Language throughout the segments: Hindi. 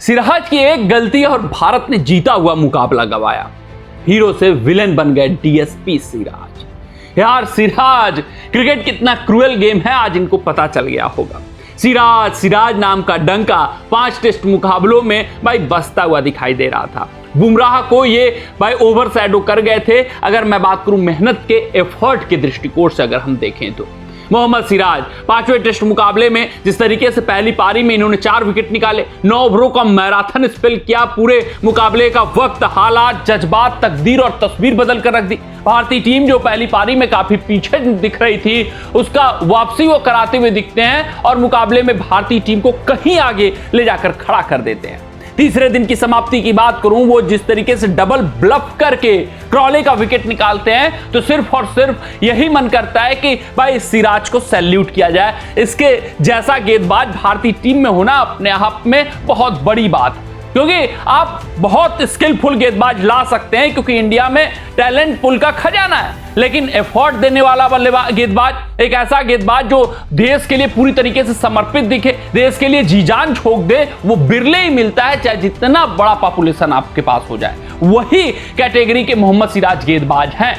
सिराज की एक गलती और भारत ने जीता हुआ मुकाबला गंवाया। हीरो से विलेन बन गए डीएसपी सिराज। यार सिराज क्रिकेट कितना क्रूएल गेम है आज इनको पता चल गया होगा। सिराज नाम का डंका 5 टेस्ट मुकाबलों में भाई बसता हुआ दिखाई दे रहा था। बुमराह को ये भाई ओवर शैडो कर गए थे। अगर मैं बात करूं मेहनत के एफर्ट के दृष्टिकोण से अगर हम देखें तो मोहम्मद सिराज 5वें टेस्ट मुकाबले में जिस तरीके से पहली पारी में इन्होंने 4 विकेट निकाले, 9 ओवरों का मैराथन स्पेल किया, पूरे मुकाबले का वक्त, हालात, जज्बात, तकदीर और तस्वीर बदल कर रख दी। भारतीय टीम जो पहली पारी में काफी पीछे दिख रही थी उसका वापसी वो कराते हुए दिखते हैं और मुकाबले में भारतीय टीम को कहीं आगे ले जाकर खड़ा कर देते हैं। तीसरे दिन की समाप्ति की बात करूं, वो जिस तरीके से डबल ब्लफ करके क्रॉले का विकेट निकालते हैं तो सिर्फ और सिर्फ यही मन करता है कि भाई सिराज को सैल्यूट किया जाए। इसके जैसा गेंदबाज भारतीय टीम में होना अपने आप में बहुत बड़ी बात, क्योंकि आप बहुत स्किलफुल गेंदबाज ला सकते हैं क्योंकि इंडिया में टैलेंट पुल का खजाना है, लेकिन एफर्ट देने वाला गेंदबाज, एक ऐसा गेंदबाज जो देश के लिए पूरी तरीके से समर्पित दिखे, देश के लिए जी जान झोंक दे, वो बिरले ही मिलता है चाहे जितना बड़ा पॉपुलेशन आपके पास हो जाए। वही कैटेगरी के मोहम्मद सिराज गेंदबाज हैं।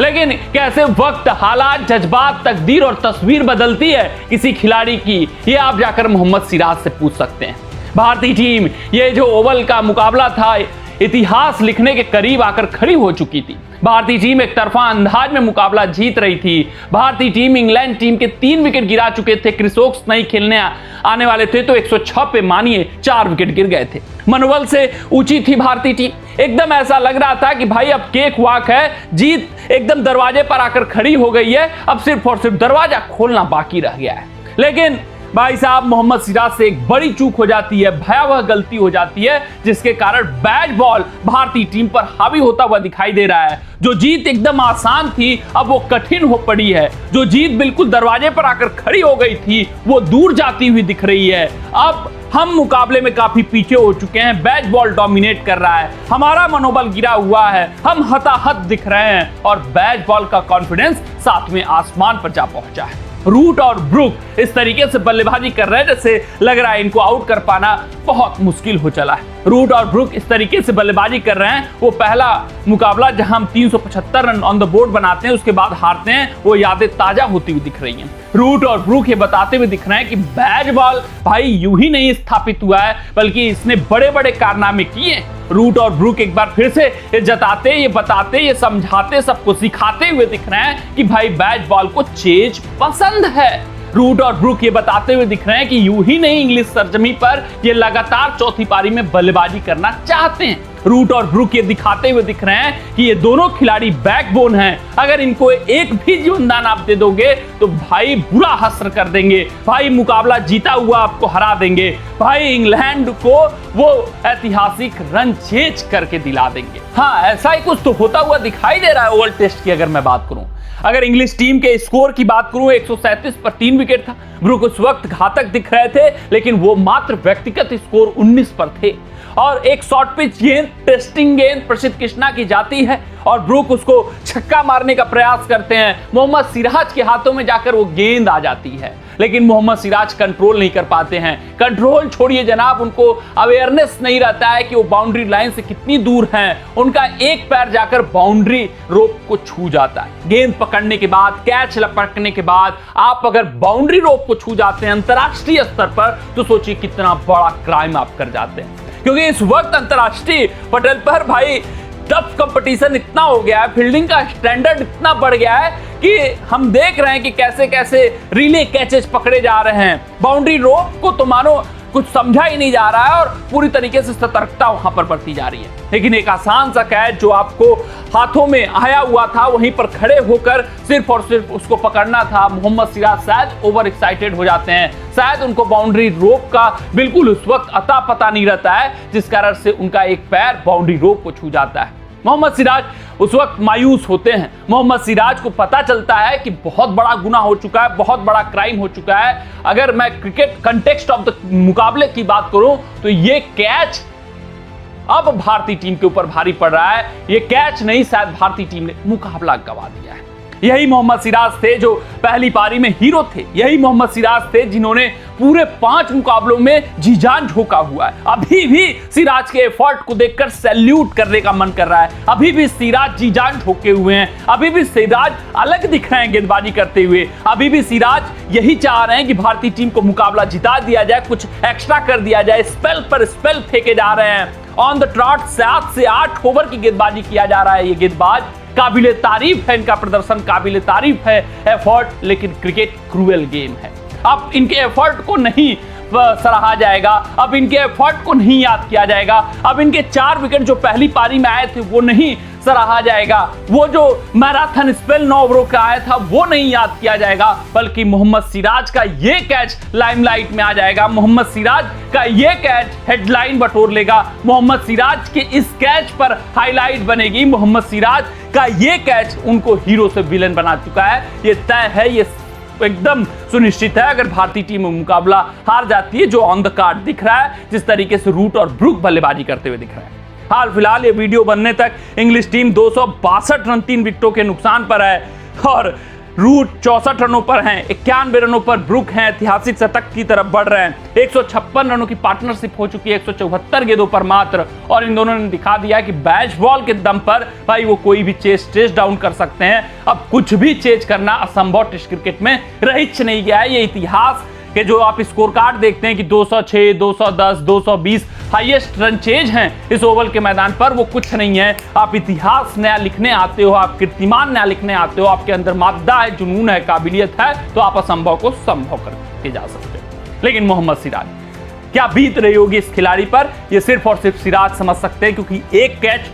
लेकिन कैसे वक्त, हालात, जज्बात, तकदीर और तस्वीर बदलती है किसी खिलाड़ी की, ये आप जाकर मोहम्मद सिराज से पूछ सकते हैं। भारतीय टीम ये जो ओवल का मुकाबला था इतिहास लिखने के करीब आकर खड़ी हो चुकी थी। भारतीय टीम एक तरफा अंदाज में मुकाबला जीत रही थी। भारतीय टीम इंग्लैंड टीम के 3 विकेट गिरा चुके थे। क्रिस वोक्स नहीं खेलने आने वाले थे तो 106 पे मानिए 4 विकेट गिर गए थे। मनोबल से ऊंची थी भारतीय टीम। एकदम ऐसा लग रहा था कि भाई अब केक वाक है, जीत एकदम दरवाजे पर आकर खड़ी हो गई है, अब सिर्फ और सिर्फ दरवाजा खोलना बाकी रह गया है। लेकिन भाई साहब मोहम्मद सिराज से एक बड़ी चूक हो जाती है, भयावह गलती हो जाती है, जिसके कारण बैट बॉल भारतीय टीम पर हावी होता हुआ दिखाई दे रहा है। जो जीत एकदम आसान थी अब वो कठिन हो पड़ी है। जो जीत बिल्कुल दरवाजे पर आकर खड़ी हो गई थी वो दूर जाती हुई दिख रही है। अब हम मुकाबले में काफी पीछे हो चुके हैं। बैट बॉल डोमिनेट कर रहा है, हमारा मनोबल गिरा हुआ है, हम हताहत दिख रहे हैं और बैट बॉल का कॉन्फिडेंस 7वें आसमान पर जा पहुंचा है। रूट और ब्रुक इस तरीके से बल्लेबाजी कर रहे हैं जैसे लग रहा है इनको आउट कर पाना बहुत मुश्किल हो चला है। रूट और ब्रुक इस तरीके से बल्लेबाजी कर रहे हैं, वो पहला मुकाबला जहां हम 375 रन ऑन द बोर्ड बनाते हैं उसके बाद हारते हैं, वो यादें ताजा होती हुई दिख रही हैं। रूट और ब्रुक ये बताते हुए दिख रहे हैं कि बैट बॉल भाई यूं ही नहीं स्थापित हुआ है बल्कि इसने बड़े बड़े कारनामे किए। रूट और ब्रुक एक बार फिर से ये जताते, ये बताते, ये समझाते, सबको सिखाते हुए दिख रहे हैं कि भाई बैट बॉल को चेज पसंद है। रूट और ब्रुक ये बताते हुए दिख रहे हैं कि यूं ही नहीं इंग्लिश सरजमी पर ये लगातार चौथी पारी में बल्लेबाजी करना चाहते हैं। रूट और ब्रुक ये दिखाते हुए दिख रहे हैं कि ये दोनों खिलाड़ी बैकबोन हैं। अगर इनको एक भी जीवनदान आप दे दोगे तो भाई बुरा हश्र कर देंगे, भाई मुकाबला जीता हुआ आपको हरा देंगे, भाई इंग्लैंड को वो ऐतिहासिक रन चेज करके दिला देंगे। हाँ, ऐसा ही कुछ तो होता हुआ दिखाई दे रहा है ओवल टेस्ट की अगर मैं बात करूं। अगर इंग्लिश टीम के स्कोर की बात करूं 137 पर 3 विकेट था। ब्रुक उस वक्त घातक दिख रहे थे लेकिन वो मात्र व्यक्तिगत स्कोर 19 पर थे और एक शॉर्ट पिच गेंद, टेस्टिंग गेंद प्रसिद्ध कृष्णा की जाती है और ब्रुक उसको छक्का मारने का प्रयास करते हैं। मोहम्मद सिराज के हाथों में जाकर वो गेंद आ जाती है लेकिन मोहम्मद सिराज कंट्रोल नहीं कर पाते हैं। कंट्रोल छोड़िए जनाब, उनको अवेयरनेस नहीं रहता है कि वो बाउंड्री लाइन से कितनी दूर हैं। उनका एक पैर जाकर बाउंड्री रोप को छू जाता है। गेंद पकड़ने के बाद, कैच लपकने के बाद आप अगर बाउंड्री रोप को छू जाते हैं अंतरराष्ट्रीय स्तर पर तो सोचिए कितना बड़ा क्राइम आप कर जाते हैं, क्योंकि इस वक्त अंतरराष्ट्रीय पटल पर भाई टफ कंपटीशन इतना हो गया है, फील्डिंग का स्टैंडर्ड इतना बढ़ गया है कि हम देख रहे हैं कि कैसे कैसे रिले कैचेस पकड़े जा रहे हैं। बाउंड्री रोप को तो मानो कुछ समझा ही नहीं जा रहा है और पूरी तरीके से सतर्कता वहां पर बरती जा रही है। लेकिन एक आसान सा कैच जो आपको हाथों में आया हुआ था वहीं पर खड़े होकर सिर्फ और सिर्फ उसको पकड़ना था। मोहम्मद सिराज शायद ओवर एक्साइटेड हो जाते हैं, शायद उनको बाउंड्री रोप का बिल्कुल उस वक्त अता पता नहीं रहता है जिस कारण से उनका एक पैर बाउंड्री रोप को छू जाता है। मोहम्मद सिराज उस वक्त मायूस होते हैं। मोहम्मद सिराज को पता चलता है कि बहुत बड़ा गुनाह हो चुका है, बहुत बड़ा क्राइम हो चुका है। अगर मैं क्रिकेट कंटेक्स्ट ऑफ द मुकाबले की बात करूं तो ये कैच अब भारतीय टीम के ऊपर भारी पड़ रहा है। ये कैच नहीं, शायद भारतीय टीम ने मुकाबला गंवा दिया है। यही मोहम्मद सिराज थे जो पहली पारी में हीरो थे। यही मोहम्मद सिराज थे जिन्होंने पूरे 5 मुकाबलों में जी जान झोंका हुआ है। अभी भी सिराज के एफर्ट को देखकर सैल्यूट करने का मन कर रहा है। अभी भी सिराज जी जान झोंके हुए हैं। अभी भी सिराज अलग दिख रहे हैं गेंदबाजी करते हुए। अभी भी सिराज यही चाह रहे हैं कि भारतीय टीम को मुकाबला जिता दिया जाए, कुछ एक्स्ट्रा कर दिया जाए। स्पेल पर स्पेल फेंके जा रहे हैं। ऑन द ट्रॉट 7 से 8 ओवर की गेंदबाजी किया जा रहा है। ये गेंदबाज काबिले तारीफ है, इनका प्रदर्शन काबिले तारीफ है, एफर्ट। लेकिन क्रिकेट क्रूएल गेम है। अब इनके एफर्ट को नहीं सराहा जाएगा, अब इनके एफर्ट को नहीं याद किया जाएगा, अब इनके 4 विकेट जो पहली पारी में आए थे वो नहीं सराहा जाएगा, वो जो मैराथन स्पेल 9 ओवरों का आया था वो नहीं याद किया जाएगा, बल्कि मोहम्मद सिराज का ये कैच लाइमलाइट में आ जाएगा। मोहम्मद सिराज का ये कैच हेडलाइन बटोर लेगा। मोहम्मद सिराज के इस कैच पर हाईलाइट बनेगी। मोहम्मद सिराज का ये कैच उनको हीरो से विलेन बना चुका है। ये तय है, ये एकदम सुनिश्चित है। अगर भारतीय टीम मुकाबला हार जाती है, जो ऑन द कार्ड दिख रहा है, जिस तरीके से रूट और ब्रुक बल्लेबाजी करते हुए दिख रहा है। हाल फिलहाल ये वीडियो बनने तक इंग्लिश टीम 262 रन 3 विकेटों के नुकसान पर है और रूट 64 रनों पर हैं, 91 रनों पर ब्रुक हैं, ऐतिहासिक शतक की तरफ बढ़ रहे हैं। 156 रनों की पार्टनरशिप हो चुकी है 174 गेंदों पर मात्र, और इन दोनों ने दिखा दिया कि बैच बॉल के दम पर भाई वो कोई भी चेस डाउन कर सकते हैं। अब कुछ भी चेज करना असंभव टेस्ट क्रिकेट में रह नहीं गया है। ये इतिहास के जो आप स्कोर कार्ड देखते हैं कि 206, 210, 220 हाईएस्ट रन चेज हैं इस ओवल के मैदान पर, वो कुछ नहीं है। आप इतिहास नया लिखने आते हो, आप कीर्तिमान नया लिखने आते हो, आपके अंदर मादा है, जुनून है, काबिलियत है, तो आप असंभव को संभव करके जा सकते हो। लेकिन मोहम्मद सिराज, क्या बीत रही होगी इस खिलाड़ी पर, ये सिर्फ और सिर्फ सिराज समझ सकते हैं, क्योंकि एक कैच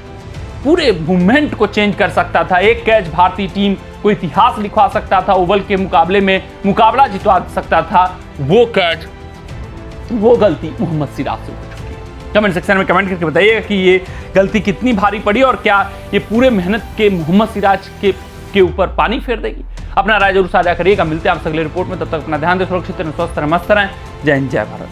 पूरे मूवमेंट को चेंज कर सकता था। एक कैच भारतीय टीम को इतिहास लिखवा सकता था, ओवल के मुकाबले में मुकाबला जितवा सकता था। वो कैच, वो गलती मोहम्मद सिराज से हो चुकी है। कमेंट सेक्शन में कमेंट करके बताइएगा कि ये गलती कितनी भारी पड़ी और क्या ये पूरे मेहनत के मोहम्मद सिराज के ऊपर पानी फेर देगी। अपना राय जरूर साझा करिएगा। मिलते हैं आपसे अगले रिपोर्ट में, तब तक अपना ध्यान दें, सुरक्षित रहें, स्वस्थ रहें, मस्त रहें। जय हिंद, जय भारत।